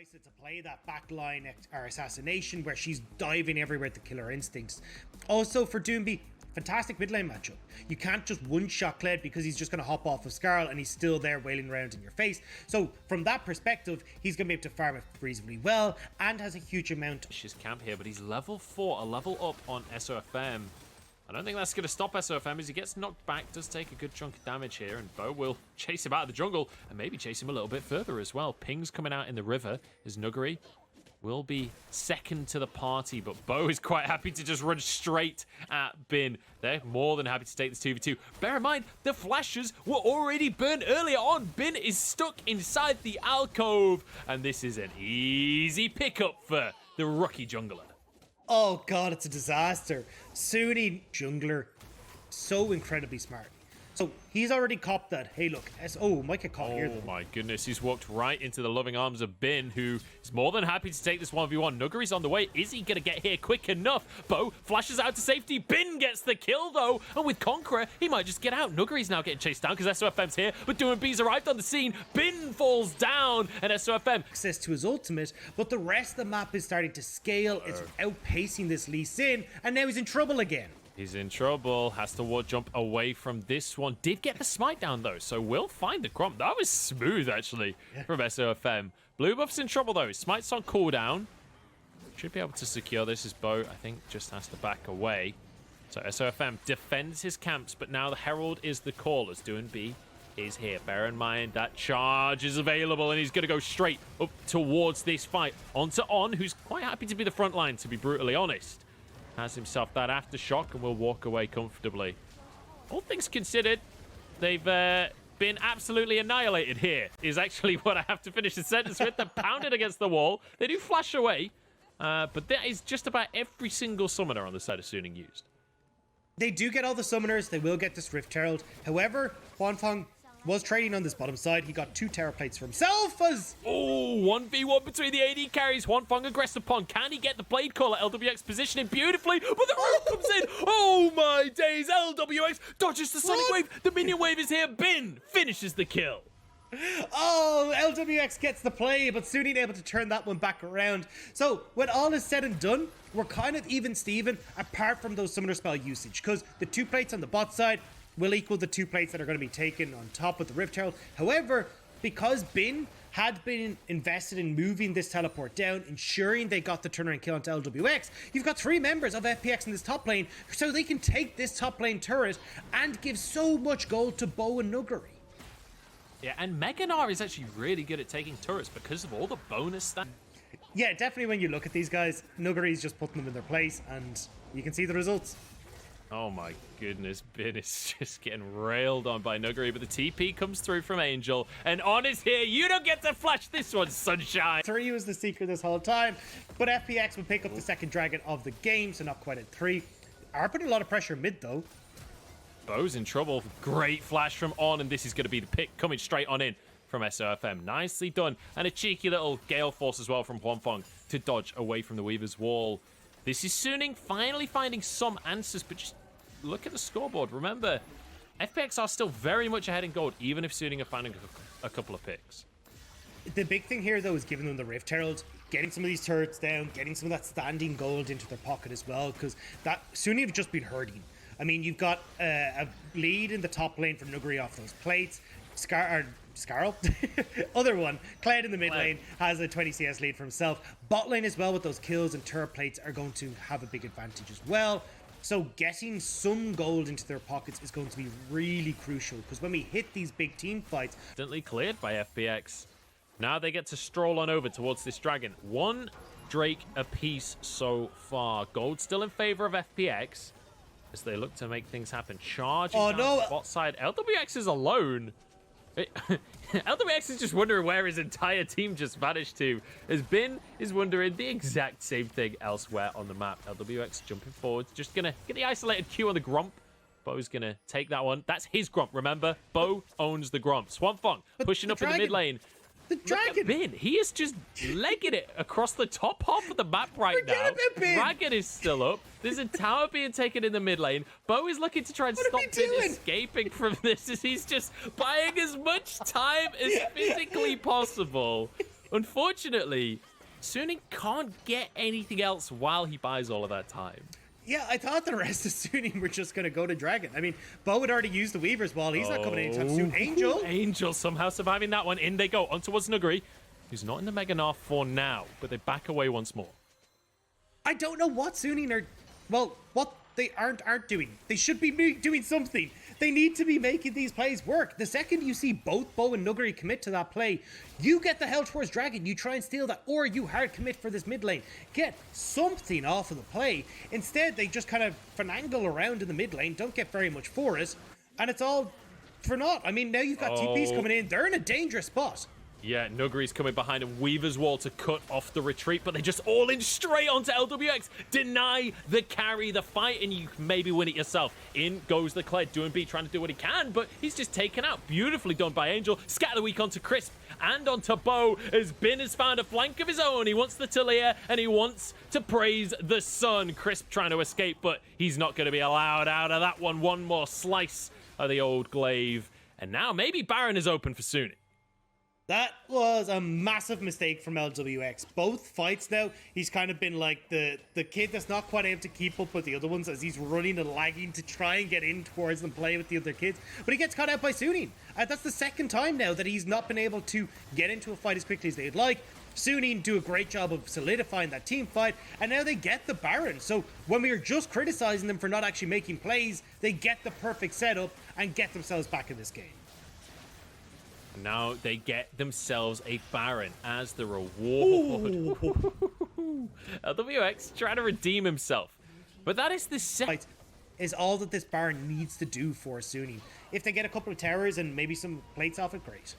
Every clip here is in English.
Isa to play that backline or assassination where she's diving everywhere with the killer instincts. Also for DOINB, fantastic mid lane matchup. You can't just one-shot KLED because he's just going to hop off of Skarl and he's still there wailing around in your face. So from that perspective, he's going to be able to farm it reasonably well and has a huge amount. His camp here, but he's level 4, a level up on SofM. I don't think that's going to stop SofM as he gets knocked back, does take a good chunk of damage here, and Bo will chase him out of the jungle and maybe chase him a little bit further as well. Ping's coming out in the river as Nuguri will be second to the party, but Bo is quite happy to just run straight at Bin. They're more than happy to take this 2v2. Bear in mind, the flashes were already burned earlier on. Bin is stuck inside the alcove, and this is an easy pickup for the rookie jungler. Oh god, it's a disaster. Sunni jungler, so incredibly smart. So he's already copped that. Hey, look. Might get caught here, though. Oh my goodness, he's walked right into the loving arms of Bin, who is more than happy to take this 1v1. Nuguri's on the way. Is he going to get here quick enough? Bo flashes out to safety. Bin gets the kill, though. And with Conqueror, he might just get out. Nuguri's now getting chased down because SofM's here, but DOINB's arrived on the scene. Bin falls down, and SofM access to his ultimate, but the rest of the map is starting to scale. It's outpacing this Lee Sin, and now he's in trouble again. He's in trouble, has to ward jump away from this one. Did get the smite down, though, so we'll find the Grump. That was smooth, actually, from SofM. Blue buff's in trouble, though. Smite's on cooldown. Should be able to secure this as Bo, I think, just has to back away. So SofM defends his camps, but now the Herald is the call as DOINB is here. Bear in mind that charge is available, and he's going to go straight up towards this fight. Onto On, who's quite happy to be the front line, to be brutally honest. Has himself that aftershock and will walk away comfortably. All things considered, they've been absolutely annihilated here, is actually what I have to finish the sentence with. They're pounded against the wall. They do flash away, but that is just about every single summoner on the side of Suning used. They do get all the summoners. They will get this Rift Herald. However, Huanfeng was trading on this bottom side. He got 2 Terror Plates for himself as... Oh, 1v1 between the AD carries. Huanfeng aggressive upon. Can he get the Blade Caller? LWX positioning beautifully, but the root comes in. Oh my days. LWX dodges the Sonic Wave. The minion wave is here. Bin finishes the kill. Oh, LWX gets the play, but Sunni able to turn that one back around. So, when all is said and done, we're kind of even Steven, apart from those summoner spell usage, because the 2 plates on the bot side will equal the 2 plates that are going to be taken on top of the Rift Herald. However, because Bin had been invested in moving this teleport down, ensuring they got the turnaround kill onto LWX, you've got 3 members of FPX in this top lane, so they can take this top lane turret and give so much gold to Bo and Nuguri. Yeah, and Meganar is actually really good at taking turrets because of all the bonus stats. Yeah, definitely when you look at these guys, Nuguri's just putting them in their place, and you can see the results. Oh my goodness, Bin is just getting railed on by Nuguri, but the TP comes through from Angel, and On is here. You don't get to flash this one, Sunshine. 3 was the secret this whole time, but FPX will pick up the second dragon of the game, so not quite at 3. Are putting a lot of pressure mid, though. Bo's in trouble. Great flash from On, and this is going to be the pick coming straight on in from SofM. Nicely done. And a cheeky little Gale Force as well from Huanfeng to dodge away from the Weaver's Wall. This is Suning finally finding some answers, but just look at the scoreboard. Remember, FPX are still very much ahead in gold, even if Suning are finding a couple of picks. The big thing here, though, is giving them the Rift Herald, getting some of these turrets down, getting some of that standing gold into their pocket as well, because that Suning have just been hurting. I mean, you've got a lead in the top lane from Nuguri off those plates. Skarl? Other one. KLED in the mid lane has a 20 CS lead for himself. Bot lane as well with those kills and turret plates are going to have a big advantage as well. So getting some gold into their pockets is going to be really crucial, because when we hit these big team fights... Instantly cleared by FPX. Now they get to stroll on over towards this dragon. 1 Drake apiece so far. Gold still in favor of FPX as they look to make things happen. Charging down the bot side. LWX is alone. LWX is just wondering where his entire team just vanished to, as Bin is wondering the exact same thing elsewhere on the map. LWX jumping forward, just gonna get the isolated Q on the Grump. Bo's gonna take that one. That's his Grump, remember? Bo owns the Grump. Swampfong pushing up in the mid lane. The dragon! Bin, he is just legging it across the top half of the map right now. Dragon is still up. There's a tower being taken in the mid lane. Bo is looking to try and stop Bin escaping from this as he's just buying as much time as physically possible. unfortunately, Suning can't get anything else while he buys all of that time. Yeah, I thought the rest of Suning were just going to go to Dragon. I mean, Bo had already used the Weaver's Wall. He's not coming anytime soon. Angel? Angel somehow surviving that one. In they go. On towards Nuguri, who's not in the Mega Gnar for now, but they back away once more. I don't know what Suning are... Well, what they aren't doing. They should be doing something. They need to be making these plays work. The second you see both Bo and Nuguri commit to that play, you get the hell towards Dragon, you try and steal that, or you hard commit for this mid lane. Get something off of the play. Instead, they just kind of finagle around in the mid lane, don't get very much for it, and it's all for naught. I mean, now you've got TPs coming in. They're in a dangerous spot. Yeah, Nuguri's coming behind him. Weaver's Wall to cut off the retreat, but they just all in straight onto LWX. Deny the carry, the fight, and you maybe win it yourself. In goes the KLED. DOINB trying to do what he can, but he's just taken out. Beautifully done by Angel. Scatter the weak onto Crisp and onto Bo, as Bin has found a flank of his own. He wants the Talia, and he wants to praise the sun. Crisp trying to escape, but he's not going to be allowed out of that one. One more slice of the old glaive, and now maybe Baron is open for Suning. That was a massive mistake from LWX. Both fights now, he's kind of been like the kid that's not quite able to keep up with the other ones as he's running and lagging to try and get in towards them, play with the other kids. But he gets caught out by Suning. That's the second time now that he's not been able to get into a fight as quickly as they'd like. Suning do a great job of solidifying that team fight, and now they get the Baron. So when we were just criticizing them for not actually making plays, they get the perfect setup and get themselves back in this game. Now they get themselves a Baron as the reward. LWX trying to redeem himself. But that is the set. Is all that this Baron needs to do for Suning. If they get a couple of towers and maybe some plates off it, great.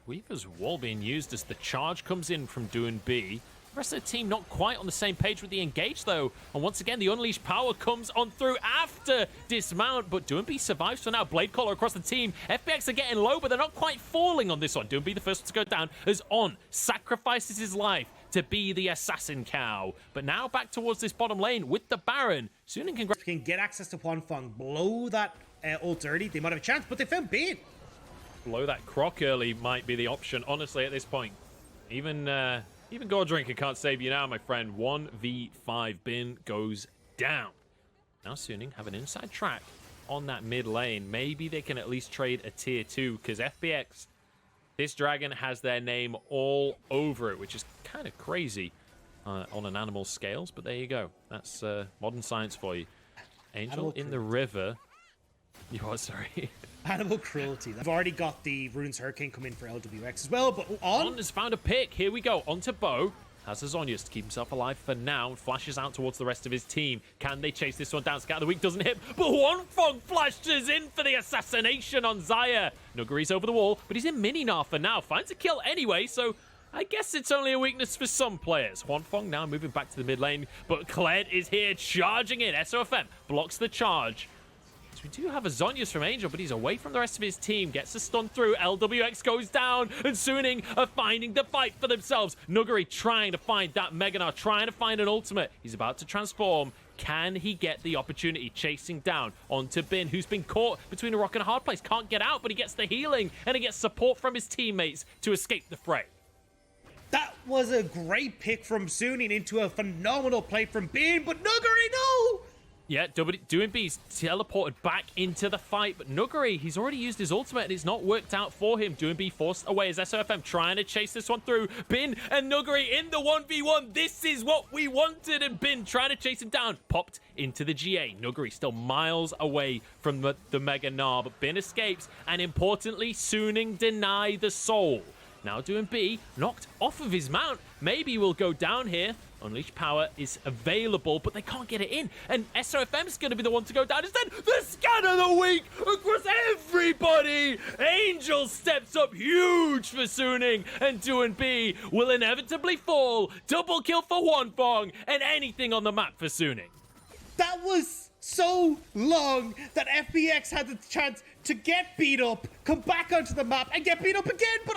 Weaver's Wall being used as the charge comes in from DOINB. The rest of the team not quite on the same page with the engage, though. And once again, the unleashed power comes on through after dismount. But DOINB survives for now. Blade Collar across the team. FPX are getting low, but they're not quite falling on this one. DOINB the first one to go down as On sacrifices his life to be the assassin cow. But now back towards this bottom lane with the Baron. Suning can get access to Huanfeng, blow that ult early. They might have a chance, but they found Bin. Blow that Croc early might be the option, honestly, at this point. Even God Drinker can't save you now, my friend. 1v5. Bin goes down. Now Suning have an inside track on that mid lane. Maybe they can at least trade a tier 2, because FPX, this dragon has their name all over it, which is kind of crazy on an animal scales, but there you go. That's modern science for you. Angel in the river. You are, sorry. Animal cruelty. They've already got the Runes Hurricane come in for LWX as well, but On has found a pick. Here we go. On to Bo. Has the Zhonya's to keep himself alive for now. Flashes out towards the rest of his team. Can they chase this one down? Scatter the Weak doesn't hit, but Huanfeng flashes in for the assassination on Xayah. Nuguri's over the wall, but he's in mini-Gnar for now. Finds a kill anyway, so I guess it's only a weakness for some players. Huanfeng now moving back to the mid lane, but KLED is here charging in. SofM blocks the charge. We do have a Zhonya's from Angel, but he's away from the rest of his team. Gets a stun through. LWX goes down, and Suning are finding the fight for themselves. Nuguri trying to find that Mega Gnar, trying to find an ultimate. He's about to transform. Can he get the opportunity? Chasing down onto Bin, who's been caught between a rock and a hard place. Can't get out, but he gets the healing, and he gets support from his teammates to escape the fray. That was a great pick from Suning into a phenomenal play from Bin, but Nuguri, no! Yeah, DOINB's teleported back into the fight, but Nuguri, he's already used his ultimate and it's not worked out for him. DOINB forced away as SofM trying to chase this one through. Bin and Nuguri in the 1v1. This is what we wanted, and Bin trying to chase him down. Popped into the GA. Nuguri still miles away from the Mega Gnar, but Bin escapes, and importantly, Suning deny the soul. Now DOINB knocked off of his mount. Maybe we'll go down here. Unleashed power is available, but they can't get it in. And SofM's going to be the one to go down instead. The scan of the week across everybody. Angel steps up huge for Suning, and DOINB will inevitably fall. Double kill for Huanfeng, and anything on the map for Suning. That was so long that FPX had the chance to get beat up, come back onto the map, and get beat up again, but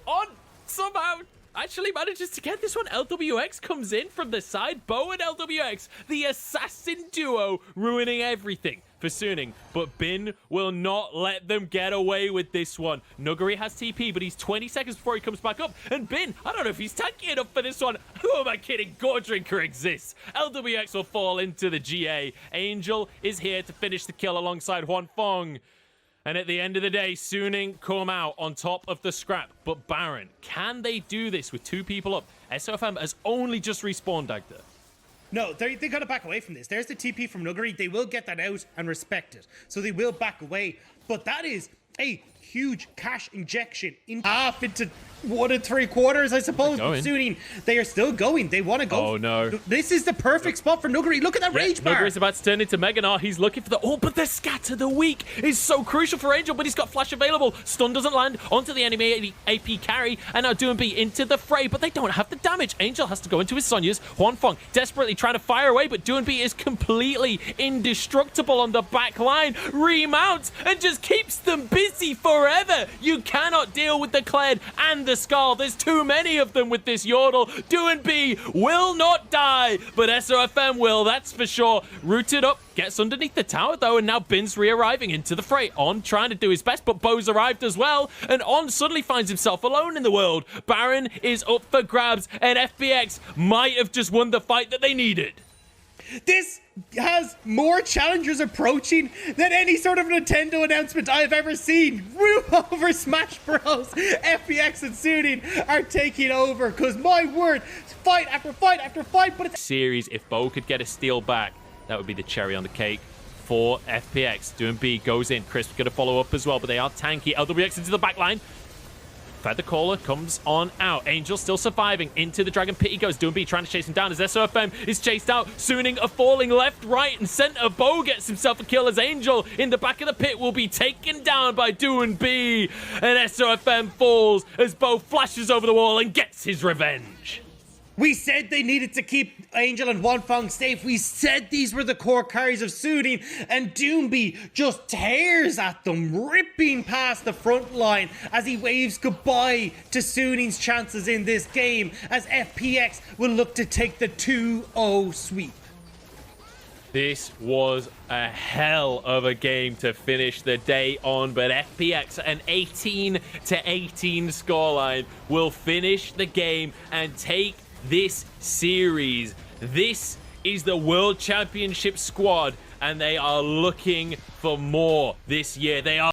On somehow actually manages to get this one. LWX comes in from the side. Bo and LWX, the assassin duo, ruining everything for for Suning, but Bin will not let them get away with this one. Nuguri has TP, but he's 20 seconds before he comes back up. And Bin, I don't know if he's tanky enough for this one. Who am I kidding? Gore Drinker exists. LWX will fall into the GA. Angel is here to finish the kill alongside Huan Fong. And at the end of the day, Suning come out on top of the scrap. But Baron, can they do this with 2 people up? SofM has only just respawned, Dagda. No, they got to back away from this. There's the TP from Nuguri. They will get that out and respect it. So they will back away. But that is a huge cash injection into 1 3/4, I suppose. But Suning, they are still going. They want to go. Oh, no. This is the perfect spot for Nuguri. Look at that rage bar. Nuguri's about to turn into Meganar. He's looking for the... Oh, but the scatter the weak is so crucial for Angel, but he's got flash available. Stun doesn't land onto the enemy AP carry, and now DOINB into the fray, but they don't have the damage. Angel has to go into his Sonya's. Huan Fong desperately trying to fire away, but DOINB is completely indestructible on the back line. Remounts and just keeps them busy forever. You cannot deal with the KLED and the Skull. There's too many of them with this Yordle. DOINB will not die, but SofM will, that's for sure. Rooted up, gets underneath the tower though, and now Bin's re-arriving into the fray. On trying to do his best, but Bo's arrived as well, and On suddenly finds himself alone in the world. Baron is up for grabs, and FPX might have just won the fight that they needed. This has more challengers approaching than any sort of Nintendo announcement I've ever seen. Roof over Smash Bros. FPX and Suning are taking over, because my word, fight after fight after fight, but it's... Series, if Bo could get a steal back, that would be the cherry on the cake for FPX. DOINB goes in. Crisp going to follow up as well, but they are tanky. LWX into the back line. Feather Caller comes on out. Angel still surviving. Into the Dragon Pit he goes. DOINB trying to chase him down as SofM is chased out. Suning are falling left, right, and center. Bo gets himself a kill as Angel in the back of the pit will be taken down by DOINB. And SofM falls as Bo flashes over the wall and gets his revenge. We said they needed to keep Angel and Huan Fong safe. We said these were the core carries of Suning, and DOINB just tears at them, ripping past the front line as he waves goodbye to Suning's chances in this game, as FPX will look to take the 2-0 sweep. This was a hell of a game to finish the day on, but FPX, an 18-18 scoreline, will finish the game and take this series. This is the World Championship squad, and they are looking for more this year. They are